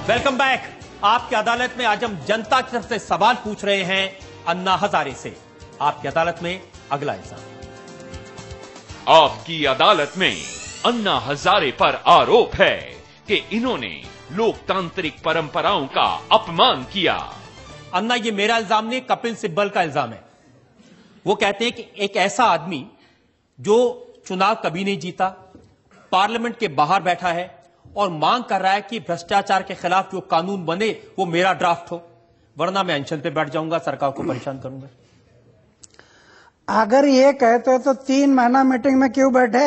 Welcome back. आपकी अदालत में आज हम जनता की तरफ से सवाल पूछ रहे हैं अन्ना हजारे से। आपकी अदालत में अगला इल्जाम। आपकी अदालत में अन्ना हजारे पर आरोप है कि इन्होंने लोकतांत्रिक परंपराओं का अपमान किया। अन्ना, ये मेरा इल्जाम नहीं, कपिल सिब्बल का इल्जाम है। वो कहते हैं कि एक ऐसा आदमी जो चुनाव कभी नहीं जीता, पार्लियामेंट के बाहर बैठा है और मांग कर रहा है कि भ्रष्टाचार के खिलाफ जो कानून बने वो मेरा ड्राफ्ट हो, वरना मैं अनशन पे बैठ जाऊंगा, सरकार को परेशान करूंगा। अगर ये कहते तो 3 महीना मीटिंग में क्यों बैठे?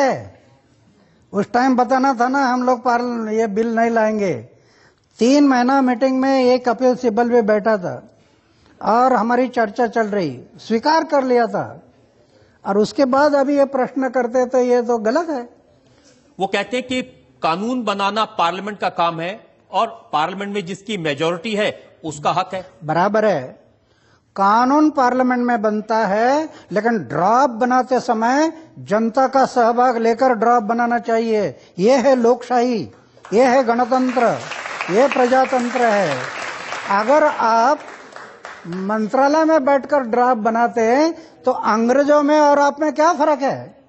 उस टाइम बताना था ना हम लोग ये बिल नहीं लाएंगे। 3 महीना मीटिंग में ये कपिल सिब्बल भी बैठा था और हमारी चर्चा चल रही, स्वीकार कर लिया था, और उसके बाद अभी ये प्रश्न करते तो ये तो गलत है। वो कहते हैं कि कानून बनाना पार्लियामेंट का काम है और पार्लियामेंट में जिसकी मेजॉरिटी है उसका हक है। बराबर है, कानून पार्लियामेंट में बनता है, लेकिन ड्राफ्ट बनाते समय जनता का सहभाग लेकर ड्राफ्ट बनाना चाहिए। ये है लोकशाही, ये है गणतंत्र, ये प्रजातंत्र है। अगर आप मंत्रालय में बैठकर ड्राफ्ट बनाते हैं तो अंग्रेजों में और आप में क्या फर्क है?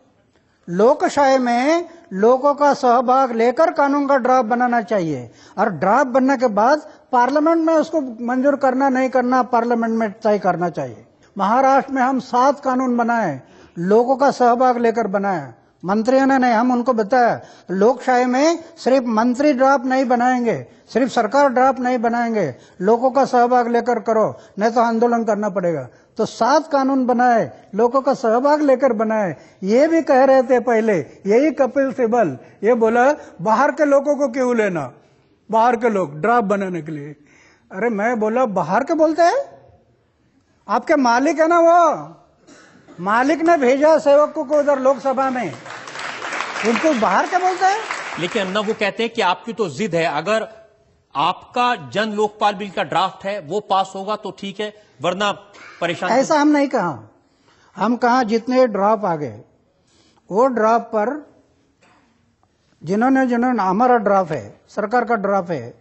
लोकशाही में लोगों का सहभाग लेकर कानून का ड्राफ्ट बनाना चाहिए, और ड्राफ्ट बनने के बाद पार्लियामेंट में उसको मंजूर करना नहीं करना पार्लियामेंट में तय करना चाहिए। महाराष्ट्र में हम 7 कानून बनाए, लोगों का सहभाग लेकर बनाए, मंत्रियों ने नहीं, हम उनको बताया लोकशाही में सिर्फ मंत्री ड्राफ्ट नहीं बनाएंगे, सिर्फ सरकार ड्राफ्ट नहीं बनाएंगे, लोगों का सहभाग लेकर करो, नहीं तो आंदोलन करना पड़ेगा। तो 7 कानून बनाए, लोगों का सहभाग लेकर बनाए। ये भी कह रहे थे पहले, यही कपिल सिब्बल, ये बोला बाहर के लोगों को क्यों लेना, बाहर के लोग ड्राफ्ट बनाने के लिए। अरे मैं बोला बाहर के बोलते हैं, आपके मालिक है ना, वो मालिक ने भेजा सेवकों को उधर लोकसभा में, उनको बाहर के बोलते हैं। लेकिन अन्ना, वो कहते हैं कि आपकी तो जिद है, अगर आपका जन लोकपाल बिल का ड्राफ्ट है वो पास होगा तो ठीक है, वरना परेशान। ऐसा हम नहीं कहा, हम कहा जितने ड्राफ्ट आ गए वो ड्राफ्ट पर जिन्होंने हमारा ड्राफ्ट है, सरकार का ड्राफ्ट है,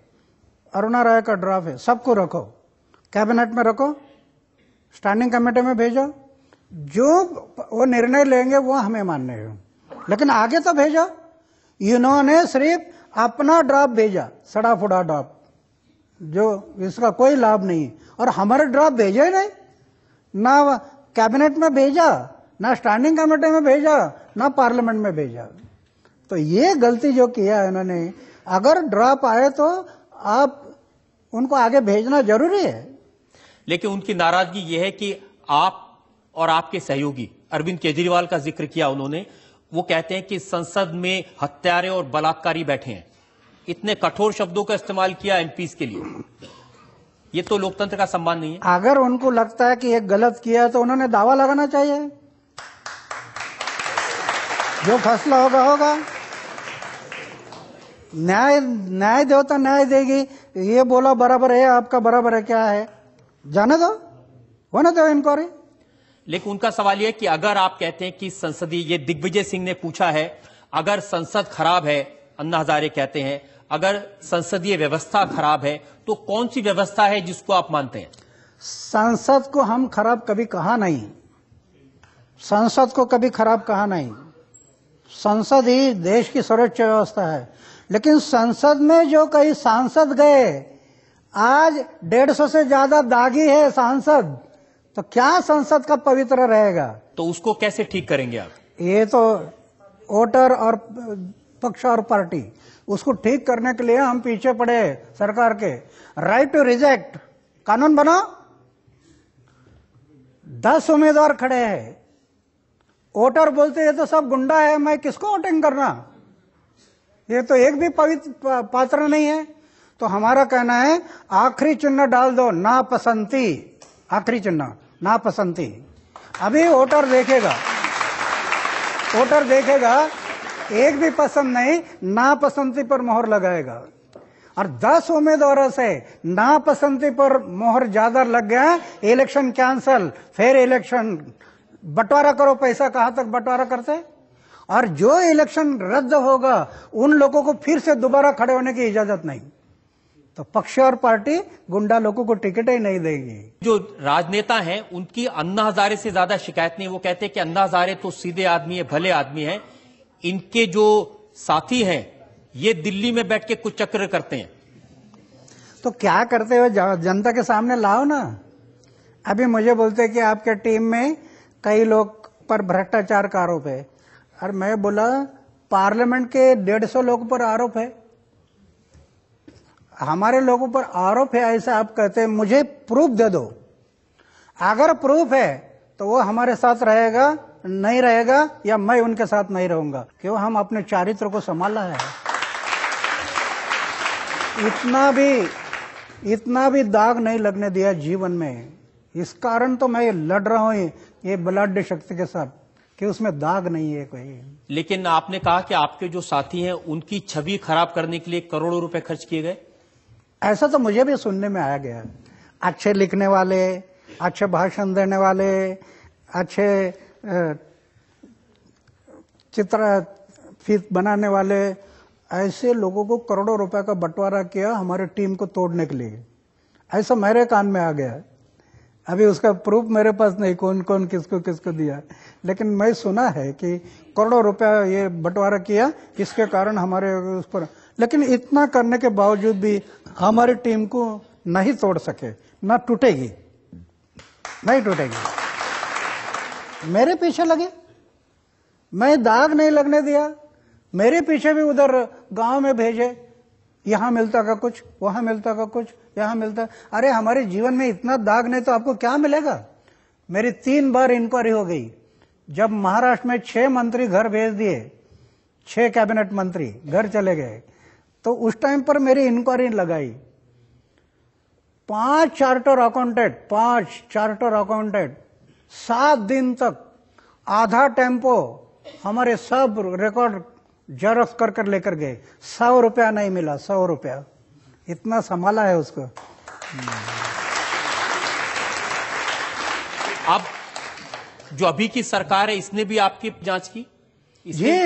अरुणा राय का ड्राफ्ट है, सबको रखो, कैबिनेट में रखो, स्टैंडिंग कमेटी में भेजो, जो वो निर्णय लेंगे वो हमें मानने हैं, लेकिन आगे तो भेजो। इन्होंने सिर्फ अपना ड्राफ्ट भेजा, सड़ा फुड़ा ड्राफ्ट, जो इसका कोई लाभ नहीं, और हमारे ड्राफ्ट भेजे ही नहीं, ना कैबिनेट में भेजा, ना स्टैंडिंग कमेटी में भेजा, ना पार्लियामेंट में भेजा। तो ये गलती जो किया है इन्होंने, अगर ड्राफ्ट आए तो आप उनको आगे भेजना जरूरी है। लेकिन उनकी नाराजगी यह है कि आप और आपके सहयोगी, अरविंद केजरीवाल का जिक्र किया उन्होंने, वो कहते हैं कि संसद में हत्यारे और बलात्कारी बैठे हैं। इतने कठोर शब्दों का इस्तेमाल किया एमपीज के लिए, ये तो लोकतंत्र का सम्मान नहीं है। अगर उनको लगता है कि ये गलत किया तो उन्होंने दावा लगाना चाहिए, जो फैसला होगा होगा, न्याय देवता न्याय देगी। ये बोला बराबर है, आपका बराबर है, क्या है, जाने दो, होने दो इंक्वायरी। लेकिन उनका सवाल यह कि अगर आप कहते हैं कि संसदीय, ये दिग्विजय सिंह ने पूछा है, अगर संसद खराब है, अन्ना हजारे कहते हैं अगर संसदीय व्यवस्था खराब है तो कौन सी व्यवस्था है जिसको आप मानते हैं? संसद को हम खराब कभी कहा नहीं, संसद को कभी खराब कहा नहीं, संसद ही देश की सर्वोच्च व्यवस्था है। लेकिन संसद में जो कई सांसद गए, आज 150 से ज्यादा दागी है सांसद, तो क्या संसद का पवित्र रहेगा? तो उसको कैसे ठीक करेंगे आप? ये तो वोटर और पक्ष और पार्टी, उसको ठीक करने के लिए हम पीछे पड़े सरकार के। राइट टू रिजेक्ट कानून बनाओ, 10 उम्मीदवार खड़े हैं, वोटर बोलते ये तो सब गुंडा है, मैं किसको वोटिंग करना, ये तो एक भी पवित्र पात्र नहीं है। तो हमारा कहना है आखिरी चिन्ह डाल दो, नापसंदी, आखिरी चिन्ह नापसंदी। अभी वोटर देखेगा, वोटर देखेगा, एक भी पसंद नहीं, नापसंदी पर मोहर लगाएगा। और 10 उम्मीदवारों से नापसंदी पर मोहर ज्यादा लग गया, इलेक्शन कैंसल, फिर इलेक्शन बंटवारा करो, पैसा कहां तक बंटवारा करते, और जो इलेक्शन रद्द होगा उन लोगों को फिर से दोबारा खड़े होने की इजाजत नहीं। तो पक्ष और पार्टी गुंडा लोगों को टिकट ही नहीं देगी। जो राजनेता हैं उनकी अन्ना हजारे से ज्यादा शिकायत नहीं। वो कहते हैं कि अन्ना हजारे तो सीधे आदमी है, भले आदमी है। इनके जो साथी हैं ये दिल्ली में बैठ के कुछ चक्र करते हैं। तो क्या करते हो, जनता के सामने लाओ ना। अभी मुझे बोलते कि आपके टीम में कई लोग पर भ्रष्टाचार का आरोप है, और मैं बोला पार्लियामेंट के 150 लोगों पर आरोप है, हमारे लोगों पर आरोप है ऐसा आप कहते हैं। मुझे प्रूफ दे दो। अगर प्रूफ है तो वो हमारे साथ रहेगा, नहीं रहेगा, या मैं उनके साथ नहीं रहूंगा, क्यों हम अपने चरित्र को संभाला है। इतना भी दाग नहीं लगने दिया जीवन में। इस कारण तो मैं लड़ रहा हूं ये बलाढ्य शक्ति के साथ कि उसमें दाग नहीं है कोई। लेकिन आपने कहा कि आपके जो साथी हैं उनकी छवि खराब करने के लिए करोड़ों रुपए खर्च किए गए। ऐसा तो मुझे भी सुनने में आया गया। अच्छे लिखने वाले, अच्छे भाषण देने वाले, अच्छे चित्र फीत बनाने वाले, ऐसे लोगों को करोड़ों रुपए का बंटवारा किया हमारे टीम को तोड़ने के लिए। ऐसा मेरे कान में आ गया। अभी उसका प्रूफ मेरे पास नहीं कौन कौन किसको किसको दिया, लेकिन मैं सुना है कि करोड़ों रुपया ये बंटवारा किया, इसके कारण हमारे उस पर। लेकिन इतना करने के बावजूद भी हमारी टीम को नहीं तोड़ सके, ना टूटेगी, नहीं टूटेगी। मेरे पीछे लगे, मैं दाग नहीं लगने दिया। मेरे पीछे भी उधर गांव में भेजे, यहां मिलता का कुछ, वहां मिलता का कुछ, यहां मिलता। अरे हमारे जीवन में इतना दाग नहीं तो आपको क्या मिलेगा। मेरी 3 बार इंक्वायरी हो गई। जब महाराष्ट्र में 6 मंत्री घर भेज दिए, 6 कैबिनेट मंत्री घर चले गए, तो उस टाइम पर मेरी इंक्वायरी लगाई। 5 चार्टर अकाउंटेंट 7 दिन तक आधा टेम्पो हमारे सब रिकॉर्ड जेरॉक्स कर लेकर गए। 100 रुपया नहीं मिला, 100 रुपया। इतना संभाला है उसको। अब जो अभी की सरकार है इसने भी आपकी जांच की? जी,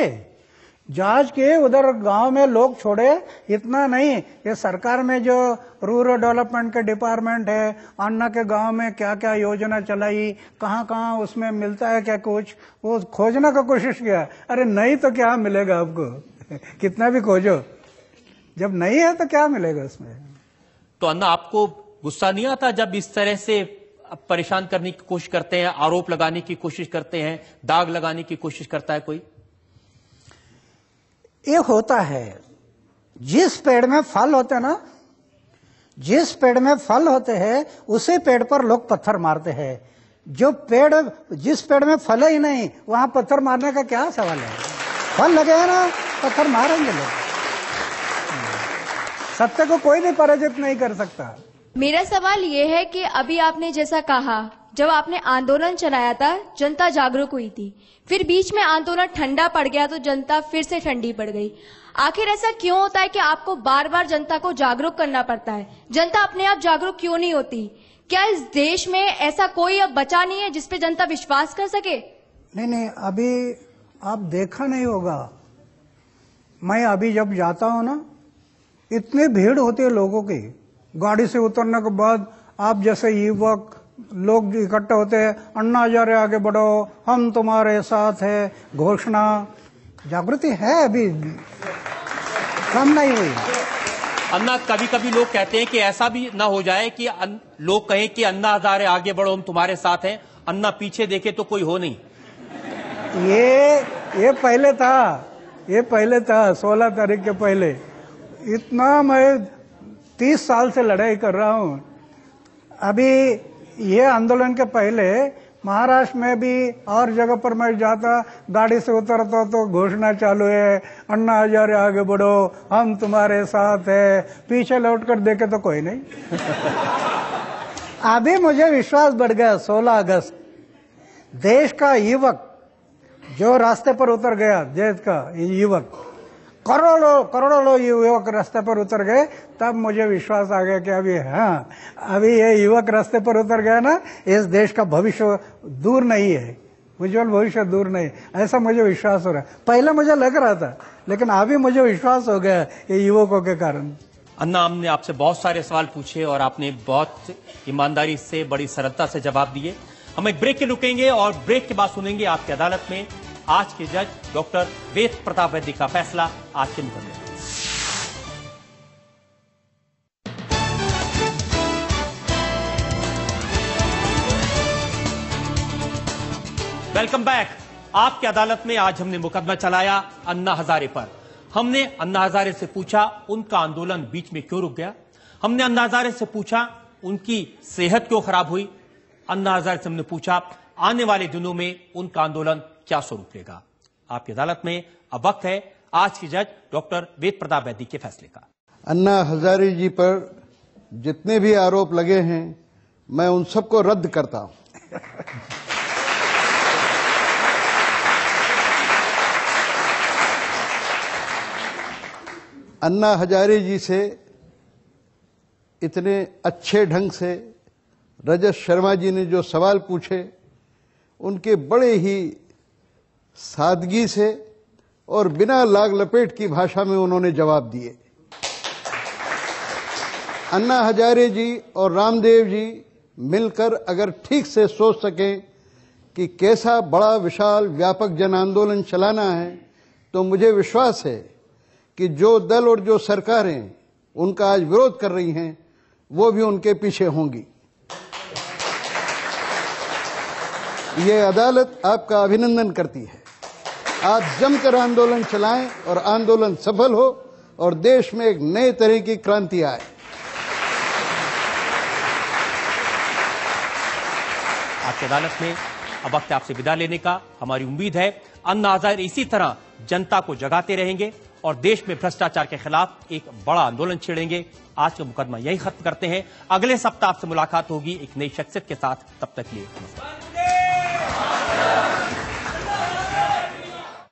जांच के उधर गांव में लोग छोड़े, इतना नहीं। ये सरकार में जो रूरल डेवलपमेंट के डिपार्टमेंट है, अन्ना के गांव में क्या क्या योजना चलाई, कहां कहां उसमें मिलता है क्या कुछ, वो खोजने का कोशिश किया। अरे नहीं तो क्या मिलेगा आपको कितना भी खोजो, जब नहीं है तो क्या मिलेगा उसमें। तो अन्ना आपको गुस्सा नहीं आता जब इस तरह से परेशान करने की कोशिश करते हैं, आरोप लगाने की कोशिश करते हैं, दाग लगाने की कोशिश करता है कोई? ये होता है, जिस पेड़ में फल होते ना, जिस पेड़ में फल होते हैं उसी पेड़ पर लोग पत्थर मारते हैं। जो पेड़, जिस पेड़ में फल ही नहीं वहां पत्थर मारने का क्या सवाल है। फल लगे हैं ना, पत्थर मारेंगे लोग। सत्य को कोई भी पराजित नहीं कर सकता। मेरा सवाल ये है कि अभी आपने जैसा कहा, जब आपने आंदोलन चलाया था जनता जागरूक हुई थी, फिर बीच में आंदोलन ठंडा पड़ गया तो जनता फिर से ठंडी पड़ गई। आखिर ऐसा क्यों होता है कि आपको बार बार जनता को जागरूक करना पड़ता है? जनता अपने आप जागरूक क्यों नहीं होती? क्या इस देश में ऐसा कोई अब बचा नहीं है जिसपे जनता विश्वास कर सके? नहीं, अभी आप देखा नहीं होगा। मैं अभी जब जाता हूं ना, इतनी भीड़ होती है लोगों की। गाड़ी से उतरने के बाद आप जैसे युवक लोग इकट्ठे होते हैं, अन्ना हजारे आगे बढ़ो, हम तुम्हारे साथ है, घोषणा। जागृति है, अभी कम नहीं हुई। अन्ना, कभी कभी लोग कहते हैं कि ऐसा भी ना हो जाए कि लोग कहें कि अन्ना हजारे आगे बढ़ो, हम तुम्हारे साथ हैं, अन्ना पीछे देखे तो कोई हो नहीं। ये पहले था 16 तारीख के पहले। इतना मैं 30 साल से लड़ाई कर रहा हूं। अभी ये आंदोलन के पहले महाराष्ट्र में भी और जगह पर मैं जाता, गाड़ी से उतरता तो घोषणा चालू है, अन्ना हजारे आगे बढ़ो, हम तुम्हारे साथ है। पीछे लौटकर देखे तो कोई नहीं। अभी मुझे विश्वास बढ़ गया। 16 अगस्त देश का युवक जो रास्ते पर उतर गया, देश का युवक, करोड़ों लोग युवक रास्ते पर उतर गए, तब मुझे विश्वास आ गया कि अभी ये युवक रास्ते पर उतर गया ना, इस देश का भविष्य दूर नहीं है, उज्जवल भविष्य दूर नहीं। ऐसा मुझे विश्वास हो रहा है। पहले मुझे लग रहा था, लेकिन अभी मुझे विश्वास हो गया ये युवकों के कारण। अन्ना, हमने आपसे बहुत सारे सवाल पूछे और आपने बहुत ईमानदारी से, बड़ी सरलता से जवाब दिए। हम एक ब्रेक के रुकेंगे और ब्रेक के बाद सुनेंगे आपकी अदालत में आज के जज डॉक्टर वेद प्रताप वैद्य का फैसला आज के मुकदमे में। Welcome back. आपकी अदालत में आज हमने मुकदमा चलाया अन्ना हजारे पर। हमने अन्ना हजारे से पूछा उनका आंदोलन बीच में क्यों रुक गया। हमने अन्ना हजारे से पूछा उनकी सेहत क्यों खराब हुई। अन्ना हजारे से हमने पूछा आने वाले दिनों में उनका आंदोलन क्या स्वरूप लेगा। आपकी अदालत में अब वक्त है आज की जज डॉक्टर वेद प्रताप वैद्य के फैसले का। अन्ना हजारे जी पर जितने भी आरोप लगे हैं मैं उन सबको रद्द करता हूं। अन्ना हजारे जी से इतने अच्छे ढंग से रजत शर्मा जी ने जो सवाल पूछे उनके बड़े ही सादगी से और बिना लाग लपेट की भाषा में उन्होंने जवाब दिए। अन्ना हजारे जी और रामदेव जी मिलकर अगर ठीक से सोच सकें कि कैसा बड़ा विशाल व्यापक जन आंदोलन चलाना है तो मुझे विश्वास है कि जो दल और जो सरकारें उनका आज विरोध कर रही हैं वो भी उनके पीछे होंगी। ये अदालत आपका अभिनंदन करती है। आप जमकर आंदोलन चलाएं और आंदोलन सफल हो और देश में एक नए तरह की क्रांति आए। आपकी अदालत में अब वक्त आपसे विदा लेने का। हमारी उम्मीद है अन्ना हजारे इसी तरह जनता को जगाते रहेंगे और देश में भ्रष्टाचार के खिलाफ एक बड़ा आंदोलन छेड़ेंगे। आज का मुकदमा यही खत्म करते हैं। अगले सप्ताह आपसे मुलाकात होगी एक नई शख्सियत के साथ। तब तक के लिए नमस्कार।